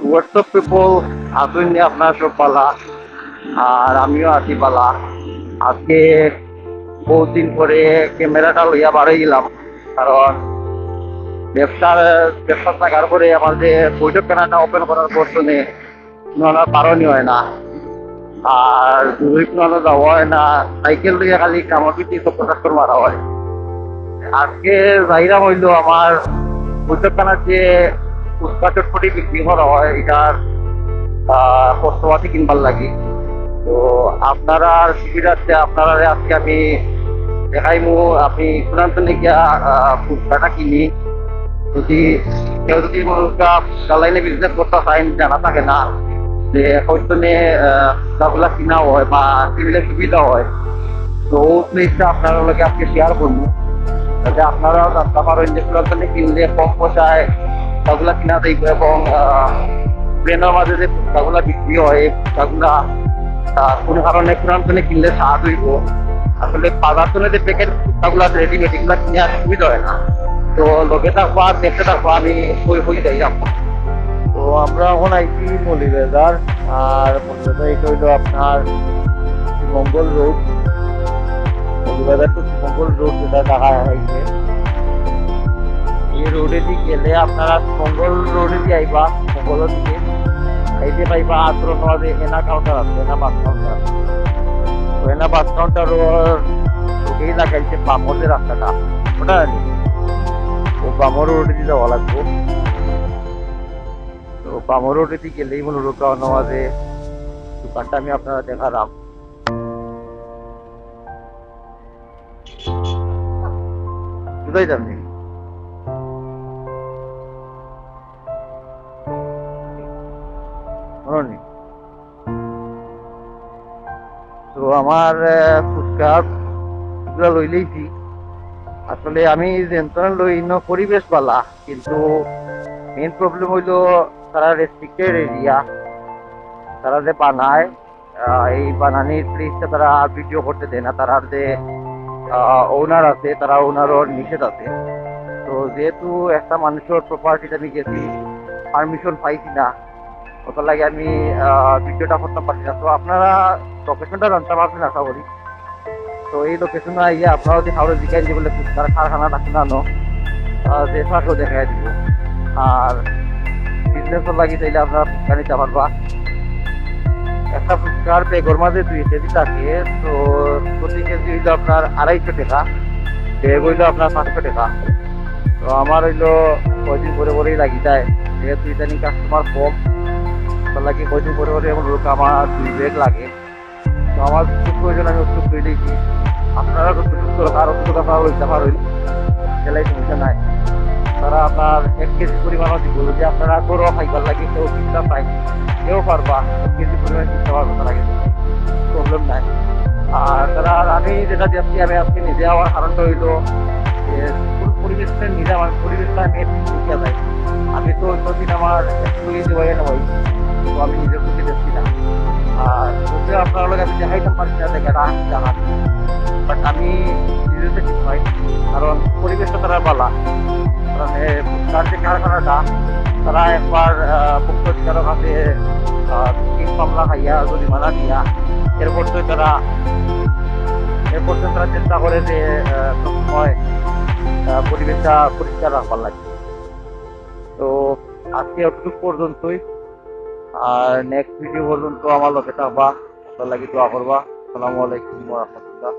WhatsApp people আসুন আপনার সব পালা আর আমিও আছি পালা। আজকে বহুত দিন পরে ক্যামেরাটা লইয়া বাড়াই গেলাম, কারণ ব্যবসা থাকার পরে আমার যে বৈঠক কেনাটা ওপেন করার প্রশ্নে কোনো কারণই হয় না, আর দূরে কোনো যাওয়া হয় না। সাইকেল লইয়া খালি কামড় পিটি চক্কর মারা হয়। আজকে যাইরা হইলো আমার বৈঠক কেনার যে ফুচকা চটপটি বিক্রি করা হয় এটার প্রস্তুতি কিনবার লাগি। তো আপনারা সুবিধার্থে আপনারা আজকে আমি দেখাইমু আপনি চূড়ান্ত গিয়া ফুচকাটা কিনি। যদি কেউ যদি গালাইনে বিজনেস করতে চান, জানা থাকে না যে কইতনে ফুচকাগুলা কিনা হয় বা কিনলে সুবিধা হয়, তো ও প্লেসটা আপনার লগে আজকে শেয়ার করবো, যাতে আপনারাও জানতে পারেন যে চূড়ান্ত কিনলে কম পয়সায় ফুচকাগুলা কিনা যাইব এবং ট্রেনের মাঝে যে ফুচকাগুলা বিক্রি হয় এই ফুচকাগুলা কোনো কারণে পুরাতনে কিনলে স্বাদ হইব। আসলে বাজার যে প্যাকেট ফুচকাগুলা রেডিমেড এগুলা কিনে আর সুবিধা হয় না। তো লোকে থাকবো আর দেখতে থাকবো, আমি হয়ে যাই আপনার। তো আমরা এখন আইছি মৌলিবাজার, আর মৌলিবাজার এটা হইলো আপনার মঙ্গল রোড। মৌলিবাজার টু মঙ্গল রোড যেটা দেখা হয়েছে, এই রোডে দিয়ে গেলে আপনারা মঙ্গল রোডে দিয়ে আইবা। মঙ্গলের দিকে আইতে পাইবা আশ্রম আমাদের এনা কাউন্টার আছে, এনা বাস কাউন্টার। তো এনা বাস কাউন্টার ঢুকেই লাগাইছে বামরের রাস্তাটা, ওটা জানি ও বামর রোডে দিয়ে যাওয়া লাগবো। তো বামর রোডে দিয়ে গেলেই মূলত আমাদের দোকানটা আমি আপনারা দেখালাম। বুঝাই যাবনি তো আমার ফুচকা লই লইছি। আসলে আমি যেন লই পরিবেশ পালা, কিন্তু মেইন প্রবলেম হইলো তারা রেস্ট্রিক্টেড এরিয়া। তারা যে বানায় এই বানানির প্লেসটা তারা ভিডিও করতে দেয় না। তারা যে ওনার আছে, তারা ওনারও নিষেধ আছে। তো যেহেতু একটা মানুষের প্রপার্টিতে আমি গেছি, পারমিশন পাইছি না, ওটা লাগে আমি ভিডিওটা করতে পারছি না। তো আপনারা লোকেশনটা জানতে পারছেন আশা করি। তো এই লোকেশনে আইয়া আপনারা যদি কারো জিজ্ঞাসা দিয়ে বলে ফুচকার কারখানাটা শোনানো, যে ফাঁকও দেখাই দিব। আর বিজনেসও লাগি চাইলে আপনারা ফুচকা নিতে পারবা। একটা ফুচকার বেগর মাঝে 2 কেজি থাকে, তো প্রতি কেজি হইলো আপনার 250 টাকা, বেগ হইলো আপনার 500 টাকা। তো আমার হইলো কয়দিন পরে পরেই লাগি যায়, যেহেতু ইদানিং কাস্টমার কম, তো লাগি কয়দিন পরে পরে এমন লোক আমার 2 বেগ লাগে। তো আমার খুব প্রয়োজন, আমি ওষুধ করে দিয়েছি। আপনারা যতটুকু আরো কিছু কথা বলতে পারেন, সেলাই সমস্যা নাই। তারা আপনার 1 কেজি পরিমাণও দিব, যদি আপনারা গরু খাইবার লাগে কেউ চিন্তা পাই কেউ পারবা 1 কেজি পরিমাণ চিন্তা পারবো, তারা কিন্তু প্রবলেম নাই। আর তারা আমি যেটা দিচ্ছি, আমি আজকে নিজে হওয়ার কারণটা হইলো যে পরিবেশটা নিজে আমার পরিবেশটা আমি শিখিয়ে যাই। আমি তো অন্যদিন আমার এমপ্লয়ি দেওয়াই নেওয়াই, তো আমি নিজের খুশি দেখছি না। আর যদিও আপনার লোক আমি দেখাইতে পারছি না দেখে জানান, বাট আমি নিজেতে ঠিক নয়, কারণ পরিবেশটা তারা বলা। কারণ তার যে কারখানাটা, তারা একবার মুখ্য অধিকারক কাছে মামলা খাইয়া জরিমানা দিয়া এরপর তো তারা চেষ্টা করে যে সবসময় পরিবেশটা পরিষ্কার রাখবার লাগে। তো আজকে এতটুকু পর্যন্তই, আর নেক্সট ভিডিও পর্যন্ত আমার লোকে থাকবা, তার লাগে দোয়া করবা। আসসালামু আলাইকুম ওয়া রাহমাতুল্লাহ।